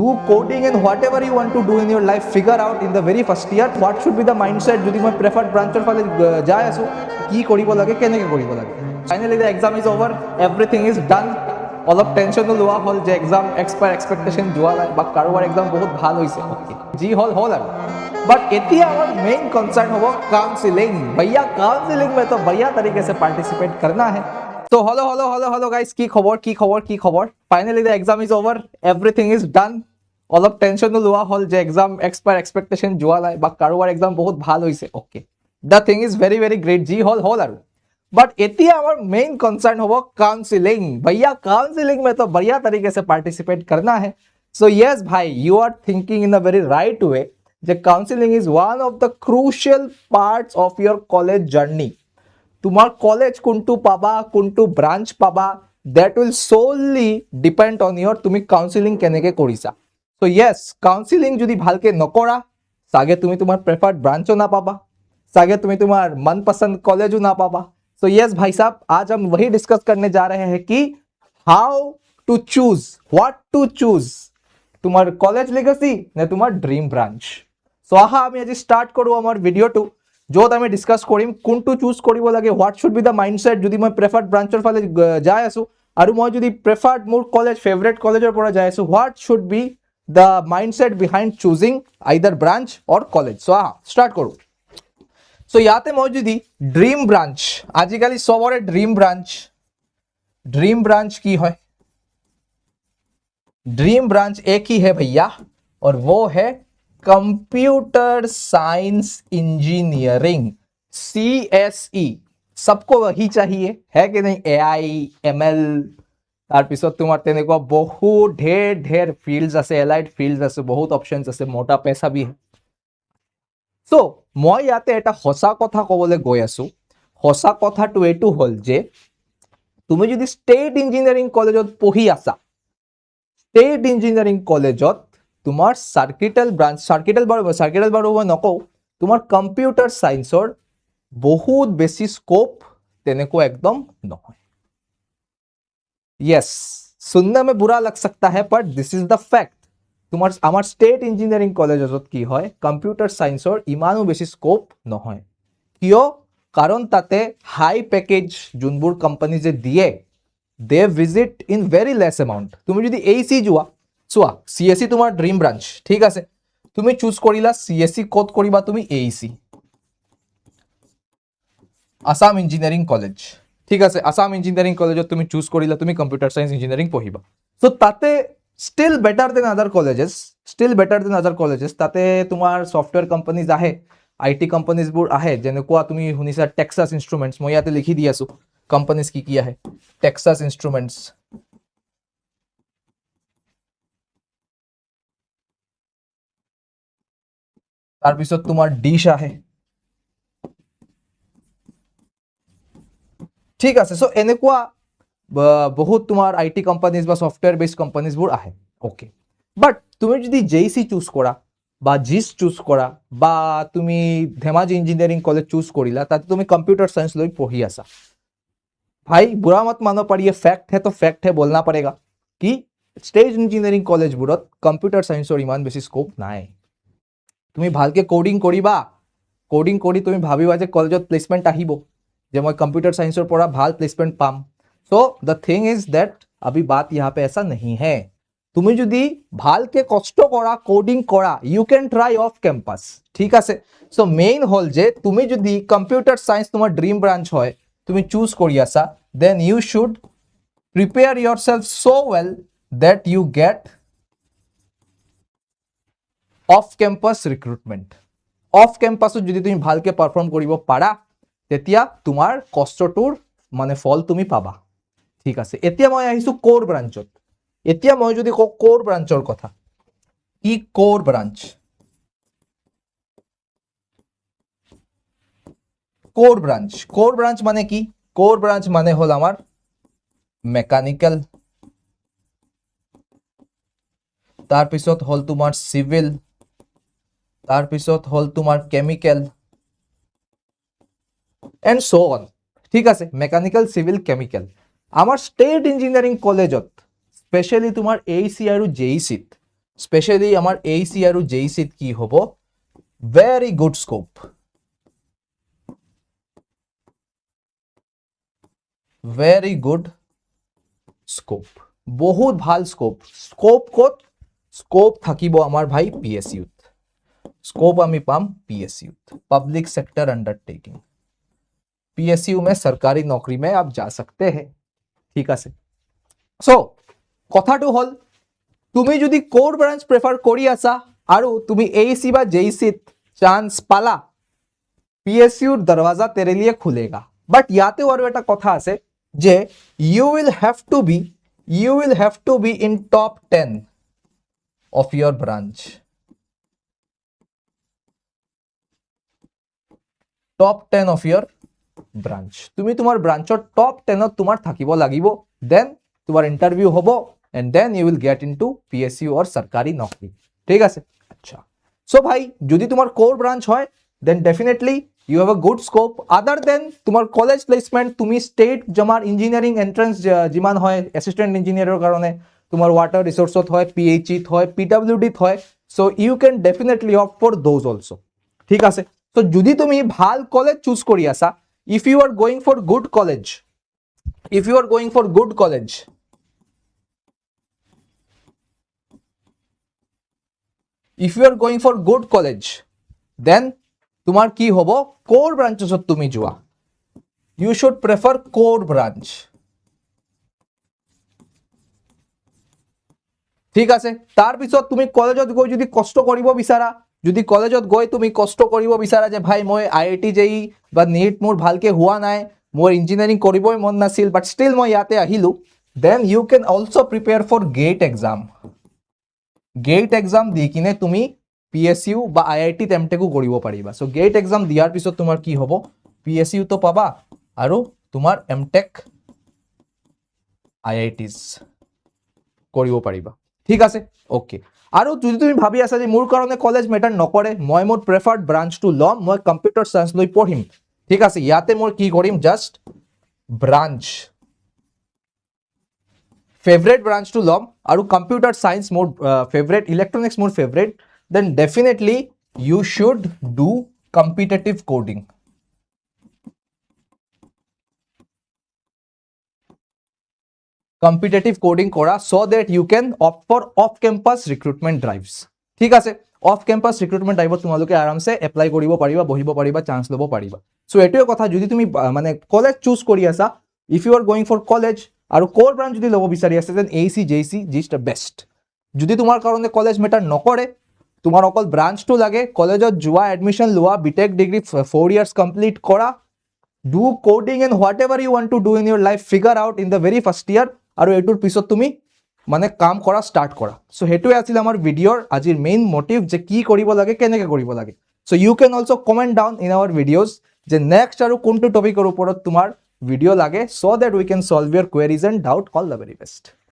do coding and whatever you want to do in your life, figure out in the very first year what should be the mindset. যদি মই preferred branchৰ ফালে যাই আছো, কি কৰিব লাগে, কেনেকৈ কৰিব লাগে. Finally the exam is over, everything is done. অলপ টেনশ্যনো লোৱা হ'ল যে এক্সাম এক্সপেক্টেশ্যন যোৱা নাই বা কাৰোবাৰ এক্সাম বহুত ভাল হৈছে, অ'কে যি হ'ল হ'ল আৰু. बट এতিয়া আমার मेन कंसर्न हो काउंसलिंग. भैया काउंसलिंग में तो बढ़िया तरीके से पार्टिसिपेट करना है. तो हेलो गाइस, की खबर. Finally the exam is over, everything is done. অলপ টেনশ্যনো লোৱা হ'ল যে এক্সাম এক্সপেক্টেশ্যন যোৱা নাই বা কাৰোবাৰ এক্সাম বহুত ভাল হৈছে, okay the thing is very very great, যি হ'ল হ'ল আৰু. बट এতিয়া আমার मेन कंसर्न हो काउंसलिंग. भैया काउंसलिंग में तो बढ़िया तरीके से पार्टिसिपेट करना है. सो यस भाई, you are thinking in a very right way. যে counselling is one of the crucial parts of your college journey. তোমাৰ কলেজ কোনটো পাবা, কোনটো ব্ৰাঞ্চ পাবা, that will solely depend on your তুমি কাউন্সিলিং কেনেকৈ কৰিছা. চ' য়েছ, কাউন্সিলিং যদি ভালকে নকৰা, চাগে তুমি তোমাৰ প্ৰেফাৰ্ড ব্ৰাঞ্চো নাপাবা, চাগে তুমি তোমাৰ मनपसंद कॉलेजो ना पाबा. सो यस भाई साहब, आज हम वही डिस्कस करने जा रहे हैं कि how to choose, what to choose, তোমার কলেজ লেগাসি নে তোমার ড্রিম ব্রাঞ্চ. সো আহা আমি আজি স্টার্ট কৰোঁ আমাৰ ভিডিঅ'টো, য'ত আমি ডিছকাছ কৰিম কোনটো চুজ কৰিব লাগে, what should be the mindset যদি মই প্ৰেফাৰ্ড ব্ৰাঞ্চৰ ফালে যাই আছোঁ, আৰু মই যদি প্ৰেফাৰ্ড মোৰ কলেজ ফেভৰেট কলেজৰ পৰা যাই আছোঁ, what should be the mindset behind choosing either branch or college. So' আহা ষ্টাৰ্ট কৰোঁ. চ' ইয়াতে মই যদি ড্ৰিম ব্ৰাঞ্চ, আজিকালি চবৰে ড্ৰিম ব্ৰাঞ্চ কি হয়? ड्रीम ब्रांच एक ही है भैया, और वो है कंप्यूटर साइंस इंजीनियरिंग, CSE. सबको वही चाहिए है कि नहीं? AI ML তাৰপিছত তোমাৰ তেনেকুৱা বহুত ঢেৰ ফিল্ডছ আছে, এলাইড ফিল্ডছ আছে, বহুত অপশ্যনছ আছে, মোটা পেচা বি है. চ' মই ইয়াতে এটা সঁচা কথা ক'বলৈ গৈ আছোঁ. সঁচা কথাটো এইটো হ'ল যে তুমি যদি ষ্টেট ইঞ্জিনিয়াৰিং কলেজত পঢ়ি আছা, ষ্টেট ইঞ্জিনিয়াৰিং কলেজত তোমাৰ চাৰ্কিটেল বাৰু মই নকওঁ, তোমাৰ কম্পিউটাৰ চায়েন্সৰ বহুত বেছি স্কোপ তেনেকুৱা একদম নহয়. येस, सुनने में बुरा लग सकता है, but this is the fact. তোমাৰ আমাৰ ষ্টেট ইঞ্জিনিয়াৰিং কলেজত কি হয়, কম্পিউটাৰ চায়েন্সৰ ইমানো বেছি স্কোপ নহয়. কিয়? কাৰণ তাতে হাই পেকেজ যোনবোৰ কোম্পানীজে দিয়ে, they visit in very less amount. তুমি যদি AC যোৱা, চোৱা CSE তোমাৰ ড্ৰিম ব্ৰাঞ্চ, ঠিক আছে, তুমি চুজ কৰিলা CSE, ক'ত কৰিবা তুমি? AC, আসাম ইঞ্জিনিয়াৰিং কলেজ, ঠিক আছে, আসাম ইঞ্জিনিয়াৰিং কলেজত তুমি চুজ কৰিলা তুমি কম্পিউটাৰ সায়েন্স ইঞ্জিনিয়াৰিং পঢ়িবা. সো তাতে still better than other colleges, তাতে তোমাৰ সফটওয়্যাৰ কোম্পানীজ আহে, IT কোম্পানীজবোৰ আহে, যেনেকুৱা তুমি শুনিছা টেক্সাছ ইনষ্ট্ৰুমেণ্টছ. মই ইয়াতে লিখি দি আছো কোম্পানীজ কি আহে. টেক্সাছ ইনষ্ট্ৰুমেণ্টছ, তাৰপিছত তোমাৰ ডিশ আহে, ঠিক আছে. চ' এনেকুৱা বহুত তোমাৰ IT কোম্পানীজ বা ছফটওয়্যাৰ বেছড কোম্পানীজবোৰ আহে, অ'কে. বাট তুমি যদি JC চুজ কৰা বা জিছ চুজ কৰা বা তুমি ধেমাজি ইঞ্জিনিয়াৰিং কলেজ চুজ কৰিলা, তাতে তুমি কম্পিউটাৰ সায়েন্স লৈ পঢ়ি আছা, भाई बुरा मत मानो, पर ये फैक्ट है तो फैक्ट है, बोलना पड़ेगा कि स्टेज इंजिनियरिंग कॉलेजबोरत कम्प्यूटर साइंसर इमान बेसी स्कोप নাই. তুমি ভালকে কোডিং কৰিবা, কোডিং কৰি তুমি ভাবিবা যে কলেজত প্লেচমেণ্ট আহিব, যে মই কম্পিউটাৰ সায়েন্সৰ পৰা ভাল প্লেচমেণ্ট পাম. So the thing is that अभी बात यहाँ पे ऐसा नहीं है. তুমি যদি ভালকে কষ্ট কৰা, কোডিং কৰা, you can try off campus, ঠিক আছে. সো মেইন হল যে তুমি যদি কম্পিউটার সায়েন্স তোমাৰ ড্ৰিম ব্ৰাঞ্চ হয়, তুমি চুজ কৰি আছা, then you should prepare yourself so well that you get off campus recruitment. off campus যদি তুমি ভালকে পারফর্ম কৰিব পাৰা, তেতিয়া তোমাৰ কষ্টটোৰ মানে ফল তুমি পাবা, ঠিক আছে. এতিয়া মই আহিছো কোৰ ব্ৰাঞ্চত. এতিয়া মই যদি কওঁ কোৰ ব্ৰাঞ্চৰ কথা, কি কোৰ ব্ৰাঞ্চ? কোৰ ব্ৰাঞ্চ মানে কি? কোৰ ব্ৰাঞ্চ মানে হল আমাৰ মেকানিক্যাল, তাৰপিছত হল তোমাৰ সিভিল, তাৰপিছত হল তোমাৰ কেমিক্যাল এন্ড সো অন, ঠিক আছে. Mechanical, civil, chemical. আমাৰ স্টেট ইঞ্জিনিয়াৰিং কলেজত স্পেশালি তোমাৰ AC আৰু JECত স্পেচিয়েলি আমাৰ AC আৰু JEC কি হ'ব very good scope, very good scope, বহুত ভাল স্কোপ। স্কোপ ক'ত? স্কোপ থাকিব আমাৰ ভাই PSUত, स्कोप আমি পাম PSUত, पब्लिक सेक्टर अंडरटेकिंग। PSU में सरकारी नौकरी में आप जा सकते हैं, ঠিক আছে। সো কথাটো হল তুমি যদি কোর ব্রাঞ্চ প্রেফার কৰি আছা আৰু তুমি AC বা JECত চান্স পালা, PSUৰ দৰওয়াজা তেৰে লিয়ে খুলেগা। বাট ইয়াতেও আৰু এটা কথা আছে যে you will have to be in top 10 of your branch, top 10 of your branch। তুমি তোমার ব্ৰাঞ্চৰ টপ 10ত তোমাৰ থাকিব লাগিব, দেন তোমাৰ ইন্টারভিউ হ'ব and then you will get into PSU or सरकारी नौकरी, ঠিক আছে। আচ্ছা, সো ভাই যদি তোমার কোর ব্রাঞ্চ হয় then definitely you have a good scope, other than তোমার কলেজ প্লেসমেন্ট তুমি স্টেট জমাৰ ইঞ্জিনিয়াৰিং এন্ট্ৰেন্স যিমান হয় অ্যাসিস্ট্যান্ট ইঞ্জিনিয়াৰৰ কাৰণে তোমাৰ ওয়াটার রিসোর্সত হয়, PHEত হয়, PWDত হয়, so you can definitely opt for those also, ঠিক আছে। সো যদি তুমি ভাল কলেজ চুজ কৰি আছা, if you are going for good college, if you are going for good college, if you are going for good college, then তোমার কি হব কোর ব্রাঞ্চত তুমি যোৱা, you should prefer core branch, ঠিক আছে। তাৰ পিছত তুমি কলেজত গৈ যদি কষ্ট কৰিব বিচাৰা, যদি কলেজত গৈ তুমি কষ্ট কৰিব বিচাৰা যে ভাই মই IIT JEE বা NEET মোৰ ভালকে হোৱা নাই, মোৰ ইঞ্জিনিয়াৰিং কৰিবই মন নাছিল, বাট ষ্টিল মই ইয়াতে আহিলো, then you can also prepare for GATE exam. GATE exam দি কিনে তুমি PSU বা IIT এমটেকো কৰিব পাৰিবা। সো গেট এক্সাম দিয়াৰ পিছত তোমাৰ কি হ'ব, PSU তো পাবা আৰু তোমাৰ এমটেক IITs কৰিব পাৰিবা, ঠিক আছে। ওকে, আৰু যদি তুমি ভাবি আছা যে মোৰ কাৰণে কলেজ মেটাৰ নকৰে, মই মোৰ প্ৰেফাৰ্ড ব্ৰাঞ্চটো ল'ম, মই কম্পিউটাৰ সায়েন্স লৈ পঢ়িম, ঠিক আছে, ইয়াতে মই কি কৰিম, জাষ্ট ব্ৰাঞ্চ ফেভৰেট ব্ৰাঞ্চটো ল'ম আৰু কম্পিউটাৰ সায়েন্স মোৰ ফেভৰেট, ইলেক্ট্ৰনিক্স মোৰ favourite, then definitely you should do competitive coding. Competitive coding কৰা so that you can opt for off campus recruitment drives, ঠিক আছে। অফ কেম্পাছ ৰিক্ৰুটমেণ্ট ড্ৰাইভত তোমালোকে আৰামছে এপ্লাই কৰিব পাৰিবা, বহিব পাৰিবা, চান্স ল'ব পাৰিবা। সো এইটোৱে কথা, যদি তুমি মানে কলেজ চুজ কৰি আছা, if you are going for college আৰু কোৰ ব্ৰাঞ্চ যদি ল'ব বিচাৰি আছে, then AC JEC is the best. যদি তোমাৰ কাৰণে কলেজ মেটাৰ নকৰে, তোমাৰ অকল ব্ৰাঞ্চটো লাগে, কলেজত যোৱা, এডমিশ্যন লোৱা, BTech ডিগ্ৰী 4 ইয়াৰ্ছ কমপ্লিট কৰা, do coding and whatever you want to do in your life, figure out in the very first year, আৰু এটোৰ পিছত তুমি মানে কাম কৰা স্টাৰ্ট কৰা। সো হেতুৱে আছিল আমাৰ ভিডিওৰ আজিৰ মেইন মোটিভ, যে কি কৰিব লাগে, কেনেকৈ কৰিব লাগে। So you can also comment down in our videos যে নেক্সট আৰু কোনটো টপিকৰ ওপৰত তোমাৰ ভিডিও লাগে, so that we can solve your queries and doubt. All the very best.